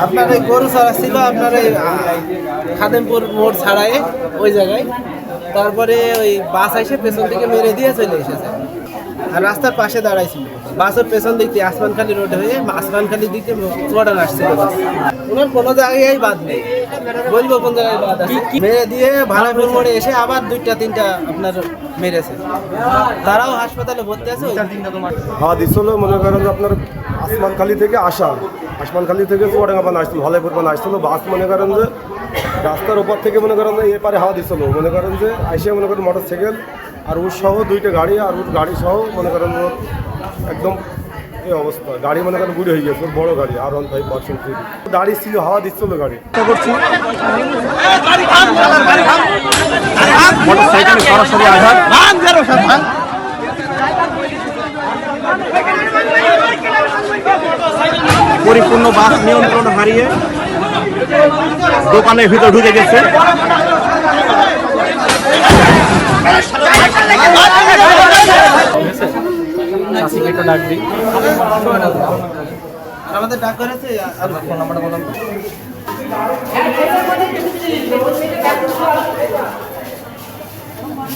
আপনার এই গরু ছাড়া ছিল আপনার এই খাদেমপুর মোড় ছাড়াই ওই জায়গায়। তারপরে ওই বাস এসে পেছন দিকে মেরে দিয়ে চলে এসেছে। আর রাস্তার পাশে দাঁড়াইছিল, বাসের পেছন দিক দিয়ে আসমানখালি রোড হয়ে আসমানখালি দিকে চড়ান আসছিল। ওনার কোনো জায়গায় বাদ নেই, বলবো কোন জায়গায় বাদ আছে। মেরে দিয়ে ভাড়াপুর মোড়ে এসে আবার দুইটা তিনটা আপনার মেরেছে। তারাও হাসপাতালে ভর্তি আছে। হাওয়া দিচ্ছিল মনে করেন যে আপনার আসমানখালি থেকে আসা, আসমানখালি থেকে চুয়াডাঙ্গা পান আসছিল, হলাইপুর পান আসছিল। বাস মনে করেন যে রাস্তার উপর থেকে মনে করেন যে এপারে হাওয়া দিচ্ছিল, মনে করেন যে আইসে মনে করেন মোটর সাইকেল আর ওর সহ দুইটা গাড়ি, আর ওর গাড়ি সহ মনে করেন একদম এই অবস্থা। গাড়ি মনে করেন বুড়ি হয়ে গেছে, বড় গাড়ি R15 গাড়ি ছিল, হাওয়া দিচ্ছিল গাড়ি। মোটরসাইকেলে সরাসরি আঘাত, পরিপূর্ণ বাস নিয়ন্ত্রণ হারিয়ে দোকানের ভিতর ঢুকে গেছে। আমাদের ডাক করেছে আর ফোন নাম্বারটা বললাম।